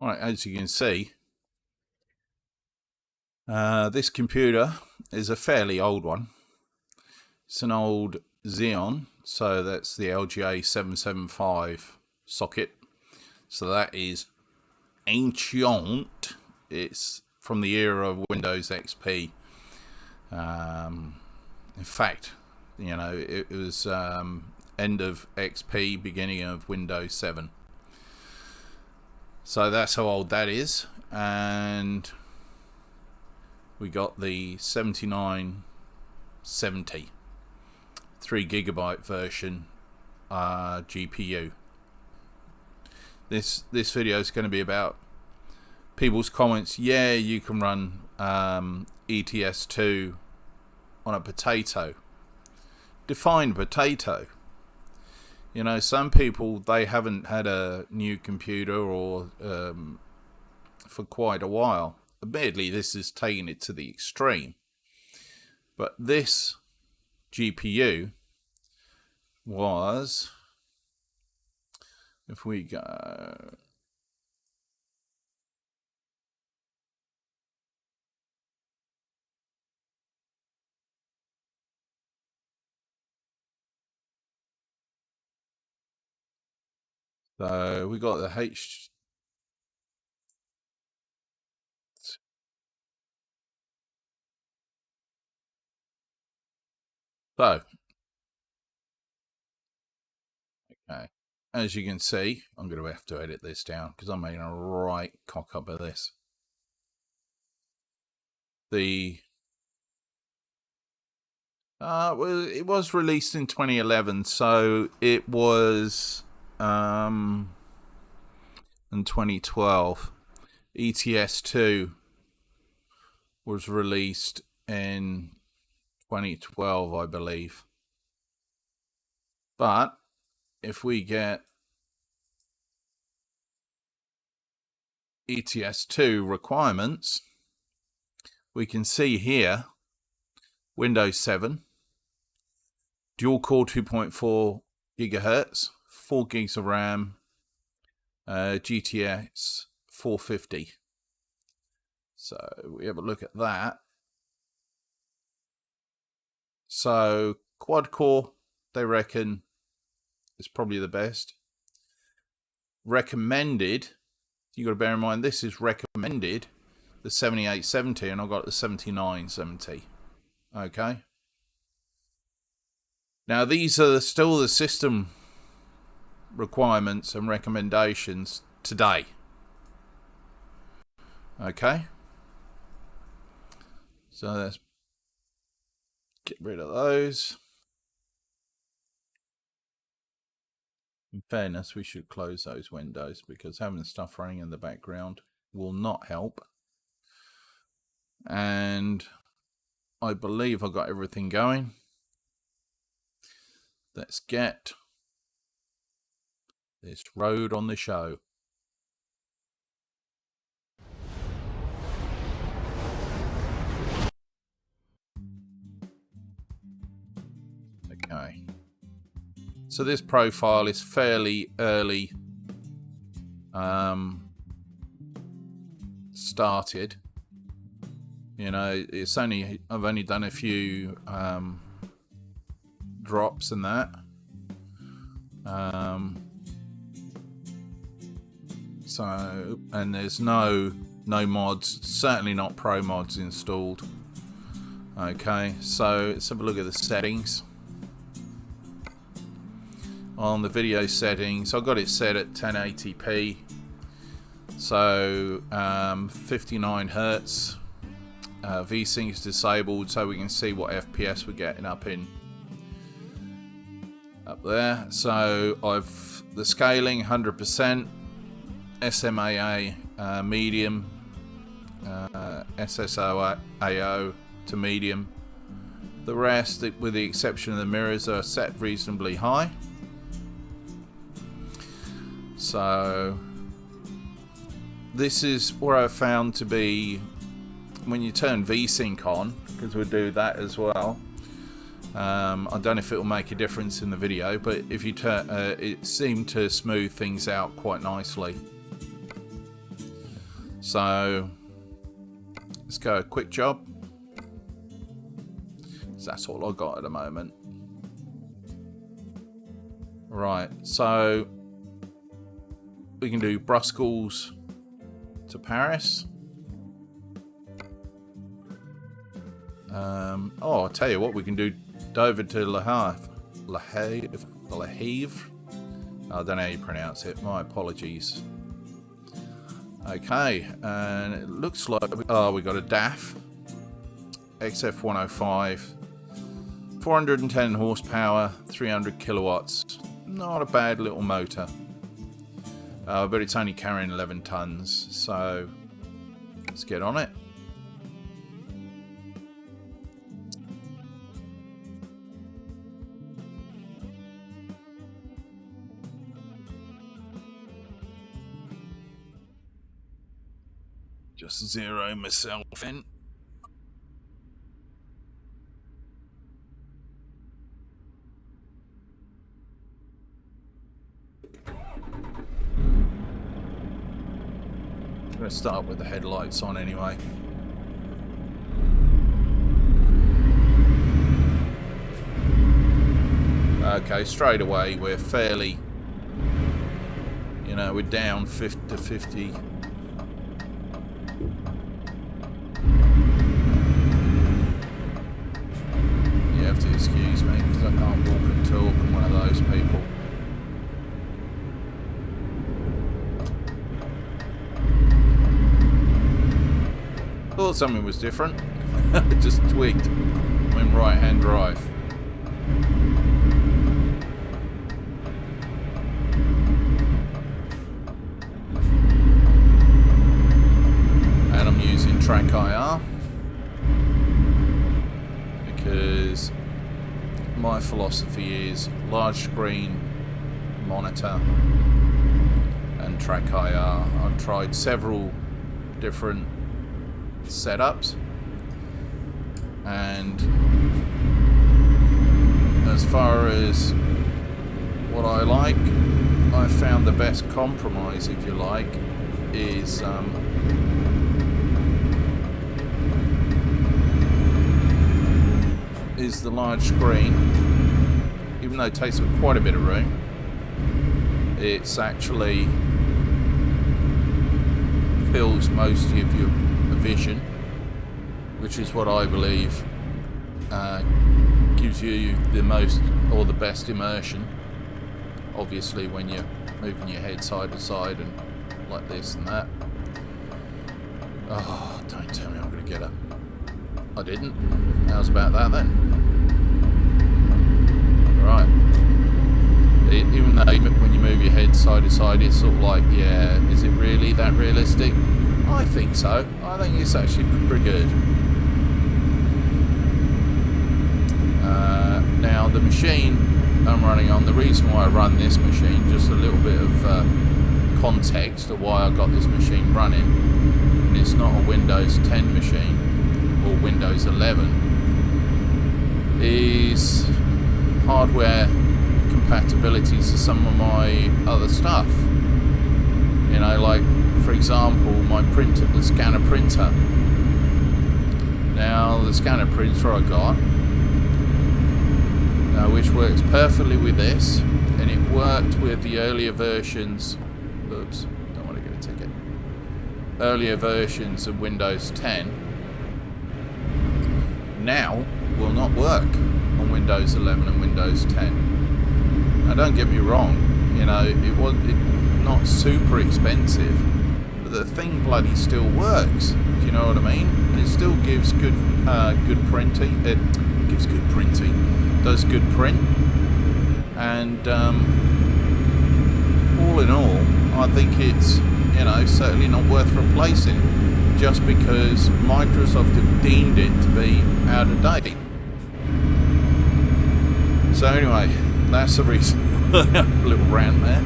Right, as you can see, this computer is a fairly old one. It's an old Xeon, so that's the LGA 775 socket. So that is ancient. It's from the era of Windows XP. In fact, you know, it was end of XP, beginning of Windows 7. So that's how old that is. And we got the 7970 3GB version GPU. This video is going to be about people's comments. Yeah, you can run ETS2 on a potato. Define potato. You know, some people, they haven't had a new computer or for quite a while. Admittedly, this is taking it to the extreme. But this GPU was, if we go, so we got the So, okay, as you can see, I'm going to have to edit this down because I'm making a right cock up of this. Well, it was released in 2011, so it was in 2012. ETS2 was released in 2012, I believe. But if we get ETS2 requirements, we can see here Windows 7, dual core 2.4 gigahertz, 4 gigs of RAM, GTX 450. So we have a look at that. So quad core, they reckon, is probably the best. Recommended, you got to bear in mind this is recommended, the 7870, and I got the 7970. Okay. Now these are still the system requirements and recommendations today. Okay. So let's get rid of those. In fairness, we should close those windows because having stuff running in the background will not help. And I believe I got everything going. Let's get this road on the show. Okay. So this profile is fairly early started. You know, it's only, I've only done a few drops and that. So, and there's no mods, certainly not pro mods installed. Okay, so let's have a look at the settings. On the video settings, I've got it set at 1080p, so 59 Hertz. VSync is disabled, so we can see what FPS we're getting up there. So I've the scaling 100%, SMAA medium, SSOAO to medium. The rest, with the exception of the mirrors, are set reasonably high. So this is where I found to be when you turn VSync on, because we'll do that as well. I don't know if it will make a difference in the video, but if you turn, it seemed to smooth things out quite nicely. So let's go a quick job. That's all I got at the moment. Right, so we can do Brussels to Paris. I'll tell you what, we can do Dover to Le Havre. Le Havre. I don't know how you pronounce it. My apologies. Okay, and it looks like we got a DAF XF105, 410 horsepower, 300 kilowatts. Not a bad little motor, but it's only carrying 11 tons. So let's get on it. Just zero myself in. I'm going to start with the headlights on anyway. Okay, straight away we're fairly, we're down 50 to 50. You have to excuse me because I can't walk and talk. I'm one of those people. Thought something was different. Just twigged. I'm in right-hand drive. And I'm using Track IR because my philosophy is large screen monitor and Track IR. I've tried several different setups, and as far as what I like, I found the best compromise, if you like, is the large screen. Even though it takes up quite a bit of room, it's actually fills most of your vision, which is what I believe gives you the most or the best immersion. Obviously when you're moving your head side to side and like this and that. Oh, don't tell me I'm going to get up. I didn't. How's about that then? Right. Even though when you move your head side to side, it's sort of like, yeah, is it really that realistic? I think so. I think it's actually pretty good. Now the machine I'm running on, the reason why I run this machine, just a little bit of context of why I got this machine running, and it's not a Windows 10 machine or Windows 11, is hardware compatibilities to some of my other stuff. Like for example, my printer, the scanner printer. Now the scanner printer I got, which works perfectly with this, and it worked with the earlier versions. Oops, don't want to get a ticket. Earlier versions of Windows 10 now will not work on Windows 11 and Windows 10. Now don't get me wrong, it not super expensive, but the thing bloody still works. Do you know what I mean? And it still gives good printing. It gives good printing, does good print, and all in all, I think it's certainly not worth replacing just because Microsoft have deemed it to be out of date. So anyway, that's the reason. A little rant there.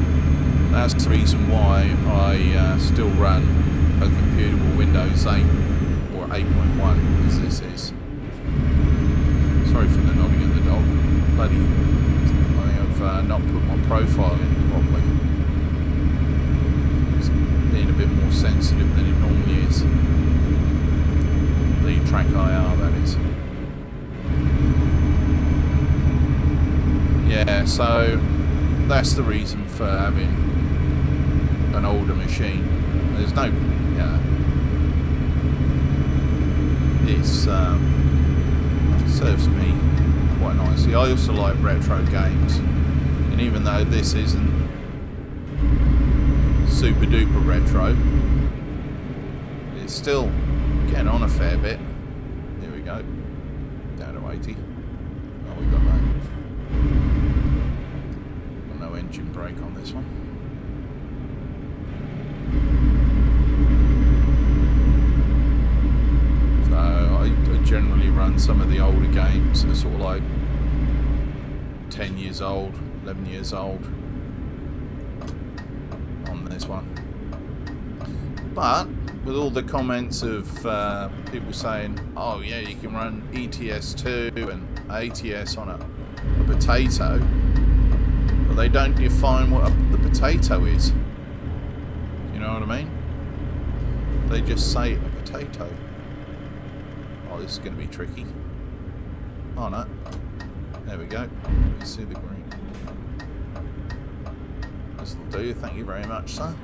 That's the reason why I still run a computer with Windows 8 or 8.1 as this is. Sorry for the nodding of the dog. Bloody, I think I've not put my profile in properly. It's being a bit more sensitive than it normally yeah, so that's the reason for having an older machine. There's no, yeah, it's serves me quite nicely. I also like retro games, and even though this isn't super duper retro, it's still getting on a fair bit. Here we go, down to 80. Oh, we got no engine brake on this one. So I generally run some of the older games that are sort of like 10 years old, 11 years old on this one. But with all the comments of people saying, oh yeah, you can run ETS2 and ATS on a potato, but they don't define what the potato is. You know what I mean? They just say a potato. Oh, this is going to be tricky. Oh no. There we go. You see the green. This will do. Thank you very much, sir.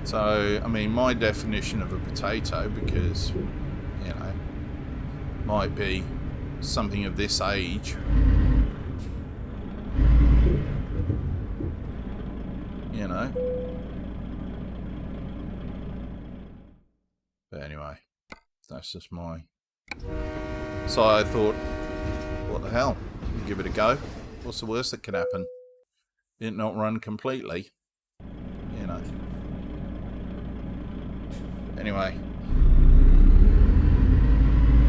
So, I mean, my definition of a potato, because, you know, might be something of this age. You know. But anyway, that's just my... So I thought, what the hell? Give it a go. What's the worst that could happen? It not run completely. You know. Anyway,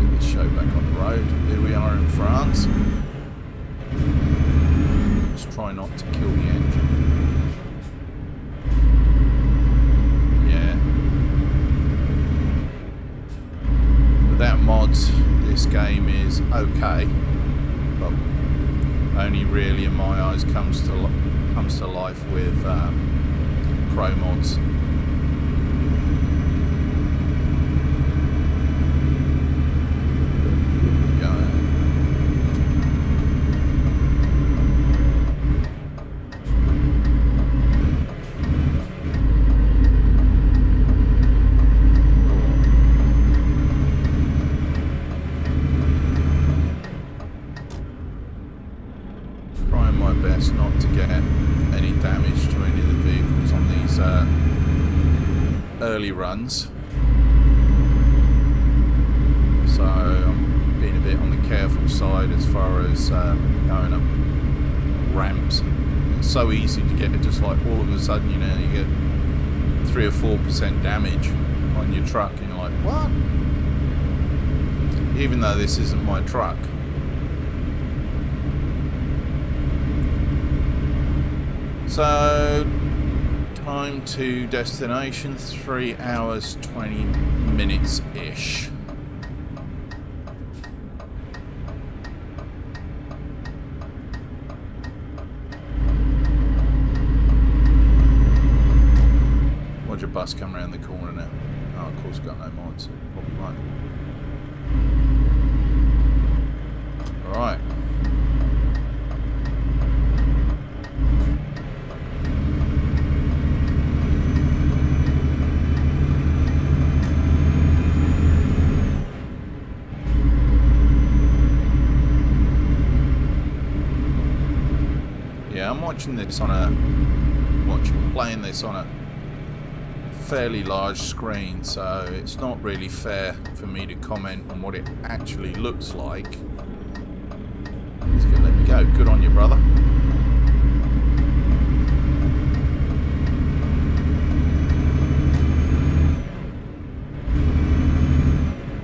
get this show back on the road. Here we are in France. Let's try not to kill the engine. Yeah. Without mods, this game is okay, but only really, in my eyes, comes to life with pro mods. Best not to get any damage to any of the vehicles on these early runs, so I'm being a bit on the careful side as far as going up ramps. It's so easy to get, just like all of a sudden, you know, you get 3 or 4% damage on your truck and you're like, what? Even though this isn't my truck. So, time to destination, 3 hours, 20 minutes-ish. Watch a bus come around the corner now. Oh, of course, got no mods. Probably won't. Alright. I'm playing this on a fairly large screen, so it's not really fair for me to comment on what it actually looks like. He's gonna let me go. Good on you, brother.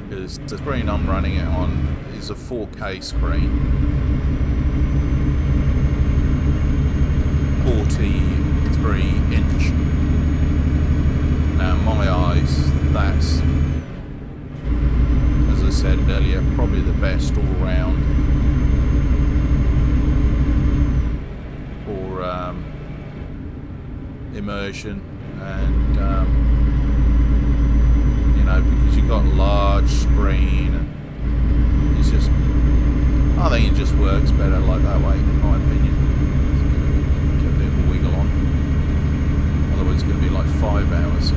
Because the screen I'm running it on is a 4K screen. 43-inch. Now, in my eyes, that's, as I said earlier, probably the best all-round for immersion and you got a large screen, and it's just, I think it just works better like that way, in my opinion. Get a bit of a wiggle on. Otherwise, it's going to be like 5 hours.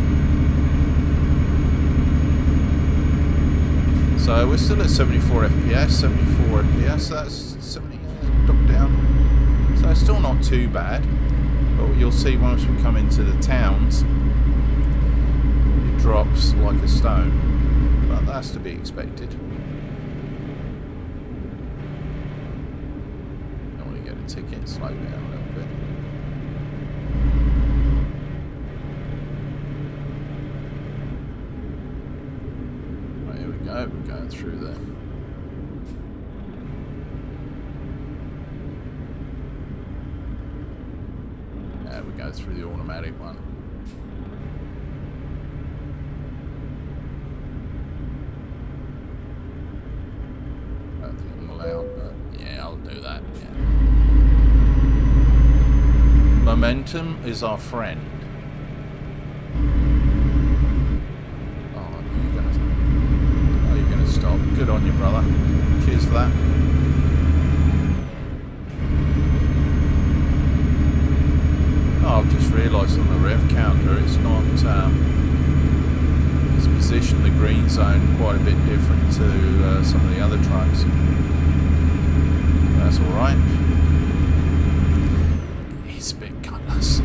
So we're still at 74 FPS, 74 FPS. That's 70 drop down. So it's still not too bad. But you'll see once we come into the towns, it drops like a stone. But that's to be expected. Don't want to get a ticket, slow down a little bit. Right, here we go, we're going through there. We go through the automatic one. I don't think I'm allowed, but yeah, I'll do that. Yeah. Momentum is our friend. Oh, you're gonna stop. Good on you, brother. Cheers for that. I've just realised on the rev counter it's not, it's positioned the green zone quite a bit different to some of the other trucks. That's alright. It's a bit gutless.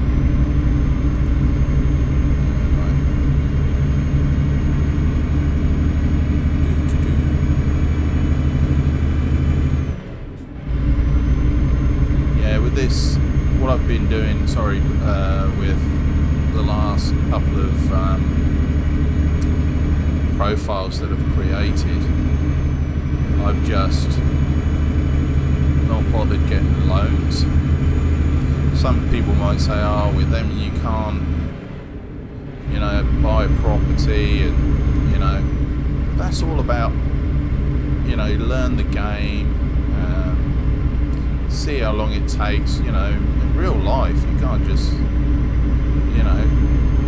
Yeah, with this, what I've been doing, with the last couple of profiles that I've created, I've just not bothered getting loans. Some people might say, oh, with them you can't, you know, buy property, and, you know, that's all about, you know, learn the game, see how long it takes. You know, in real life you can't just, you know,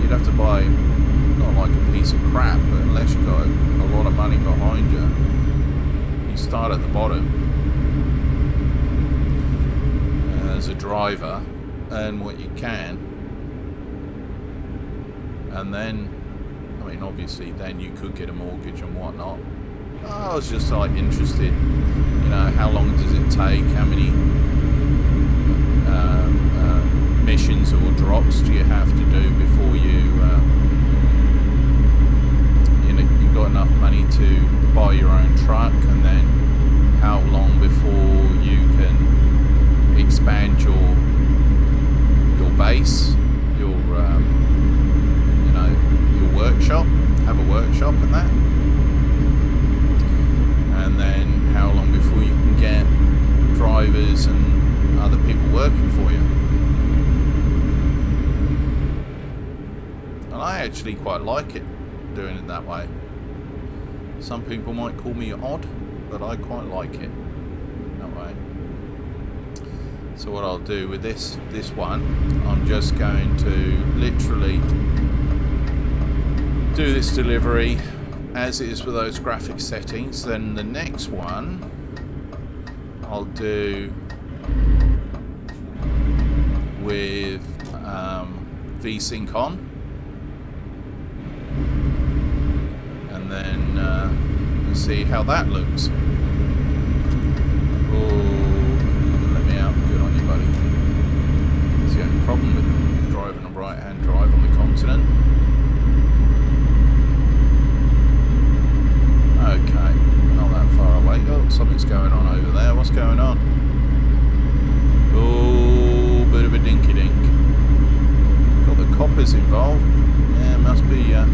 you'd have to buy not like a piece of crap, but unless you've got a lot of money behind you, you start at the bottom as a driver, earn what you can, and then, I mean, obviously then you could get a mortgage and whatnot. I was just like interested, you know, how long does it take, how many missions or drops do you have to do before you, you know, you've got enough money to buy your own truck, and then how long before you can expand your base, your you know, your workshop, have a workshop and that. And then how long before you can get drivers and other people working for you. And I actually quite like it, doing it that way. Some people might call me odd, but I quite like it that way. So what I'll do with this one, I'm just going to literally do this delivery as it is with those graphic settings. Then the next one I'll do with VSync on, and then see how that looks. Oh, let me out. Good on you, buddy. That's the only problem with driving a right-hand drive on the continent. Okay, not that far away. Oh, something's going on over there. What's going on? Oh, bit of a dinky-dink. Got the coppers involved. Yeah, must be a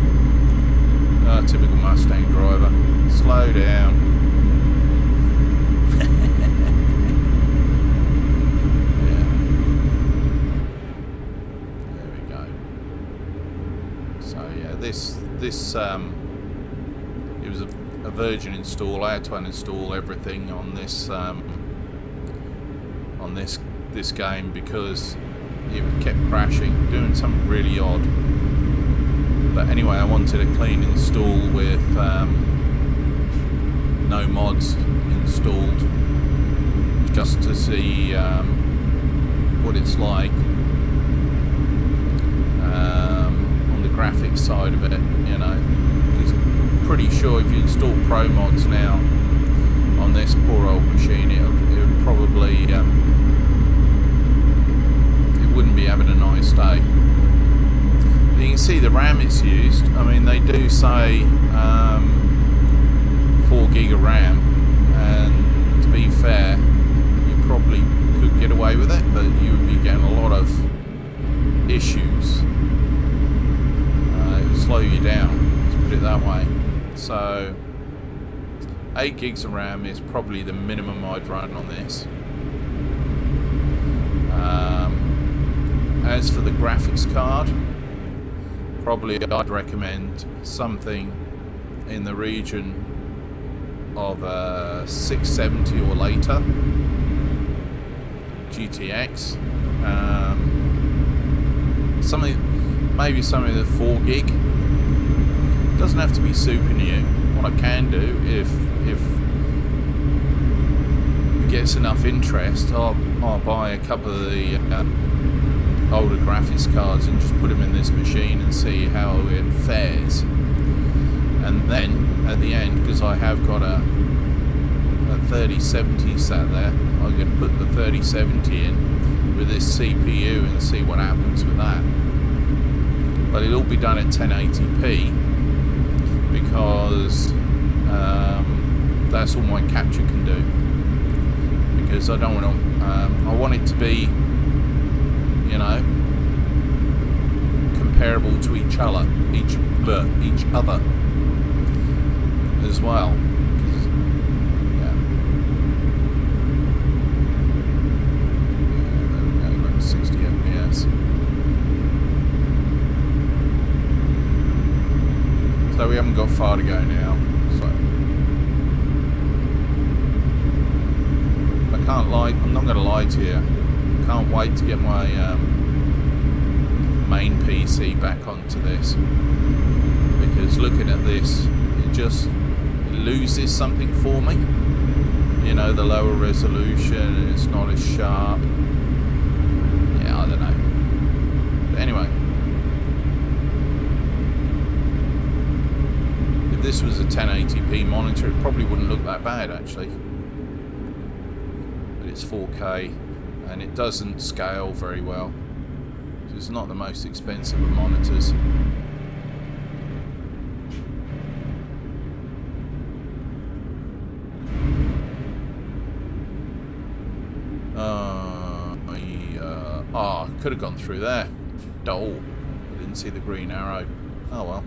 typical Mustang driver. Slow down. Yeah. There we go. So yeah, this it was a Virgin install. I had to uninstall everything on this game because it kept crashing, doing something really odd. But anyway, I wanted a clean install with no mods installed, just to see what it's like on the graphics side of it, you know. Because pretty sure if you install Pro mods now on this poor old machine, it would probably it wouldn't be having a nice day. You can see the RAM it's used. I mean, they do say 4 gig of RAM, and to be fair, you probably could get away with it, but you would be getting a lot of issues. It would slow you down, let's put it that way. So 8 gigs of RAM is probably the minimum I'd run on this. As for the graphics card, probably I'd recommend something in the region of 670 or later GTX. Maybe something that's 4 gig. Doesn't have to be super new. What I can do, if it gets enough interest, I'll buy a couple of the older graphics cards and just put them in this machine and see how it fares. And then at the end, because I have got a 3070 sat there, I'm going to put the 3070 in with this CPU and see what happens with that. But it'll be done at 1080p because that's all my capture can do. Because I don't want to. I want it to be, you know, comparable to each other as well. Yeah, there we go, about 60 FPS. So we haven't got far to go now. So I can't lie. I'm not going to lie to you. Can't wait to get my main PC back onto this, because looking at this, it just loses something for me. You know, the lower resolution, it's not as sharp. Yeah, I don't know. But anyway, if this was a 1080p monitor, it probably wouldn't look that bad actually. But it's 4K. And it doesn't scale very well. So it's not the most expensive of monitors. I could have gone through there. Dole. I didn't see the green arrow. Oh well.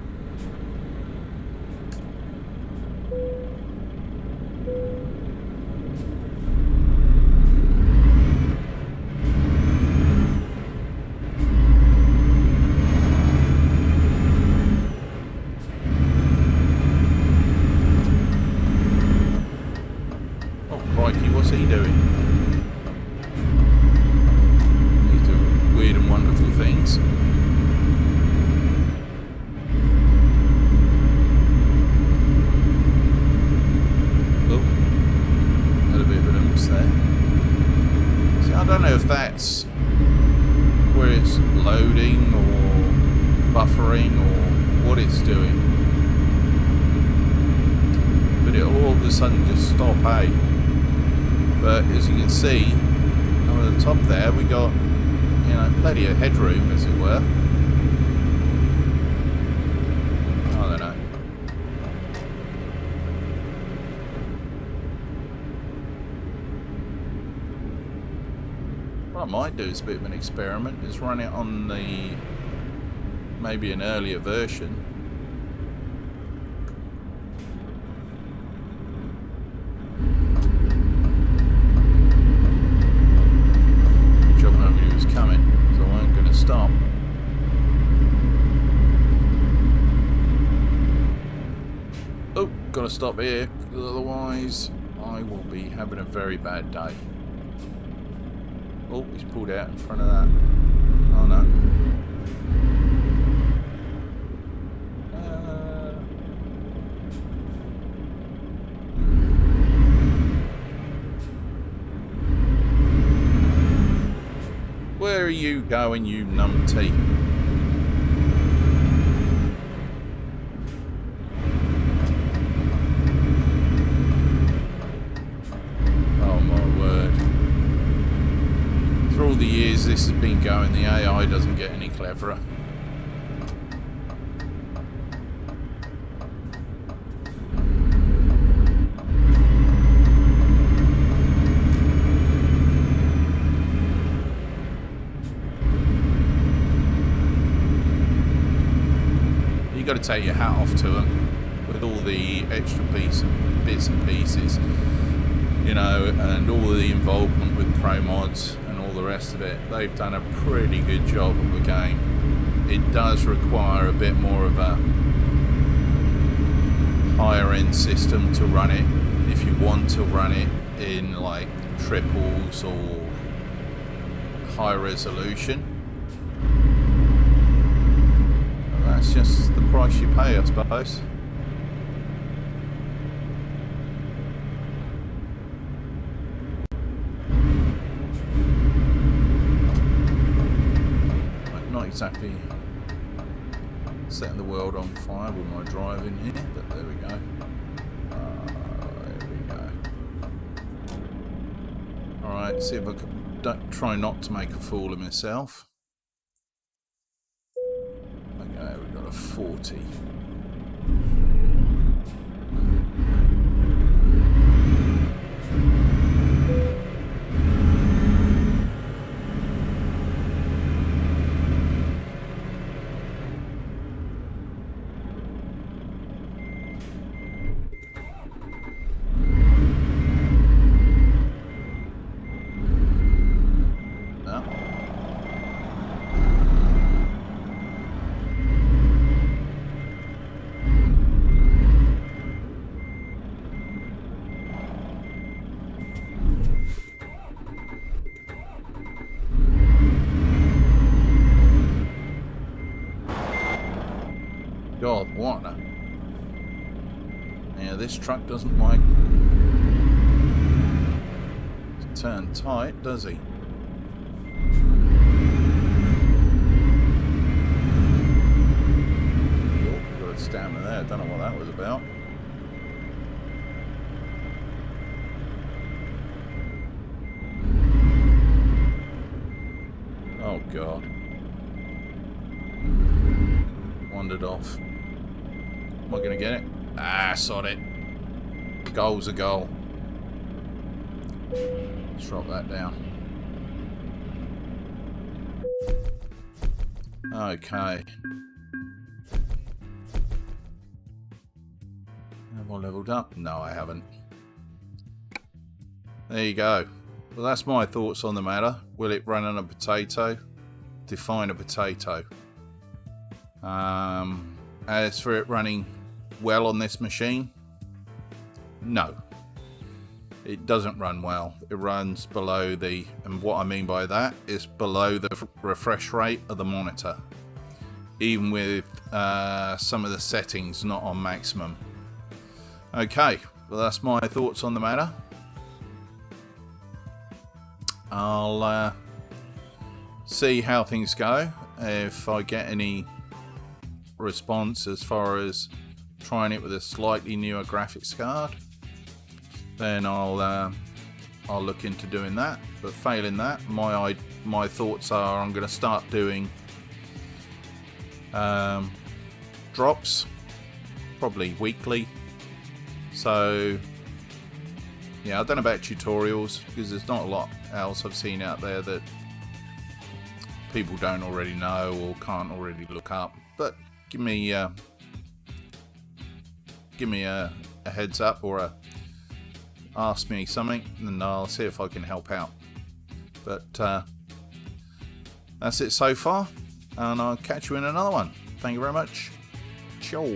What's he doing? He's doing weird and wonderful things. Oh, had a bit of an oomph there. See, I don't know if that's where it's loading or buffering or what it's doing, but it'll all of a sudden just stop, eh? But as you can see, over the top there, we got, you know, plenty of headroom, as it were. I don't know. What I might do is a bit of an experiment, is run it on the, maybe an earlier version. Stop. Oh, gotta stop here, because otherwise I will be having a very bad day. Oh, he's pulled out in front of that. Oh no. Where are you going, you numpty? Oh my word. For all the years this has been going, the AI doesn't get any cleverer. You got to take your hat off to them with all the extra bits and pieces, you know, and all the involvement with pro mods and all the rest of it. They've done a pretty good job of the game. It does require a bit more of a higher end system to run it if you want to run it in like triples or high resolution. That's just the price you pay, I suppose. Not exactly setting the world on fire with my driving here, but there we go. There we go. Alright, see if I can try not to make a fool of myself. Okay, we've got a 40. God, what a... Yeah, this truck doesn't like to turn tight, does he? Oh, got a stammer there. Don't know what that was about. Oh, God. Wandered off. Am I going to get it? Ah, sod it. Goal's a goal. Let's drop that down. Okay. Have I leveled up? No, I haven't. There you go. Well, that's my thoughts on the matter. Will it run on a potato? Define a potato. As for it running well on this machine, no, it doesn't run well. It runs below the, and what I mean by that is below the refresh rate of the monitor, even with some of the settings not on maximum. Okay, well, that's my thoughts on the matter. I'll see how things go. If I get any response as far as trying it with a slightly newer graphics card, then I'll look into doing that. But failing that, my thoughts are I'm going to start doing drops, probably weekly. So yeah, I don't know about tutorials because there's not a lot else I've seen out there that people don't already know or can't already look up. But give me a heads up or ask me something and I'll see if I can help out. But that's it so far, and I'll catch you in another one. Thank you very much. Ciao.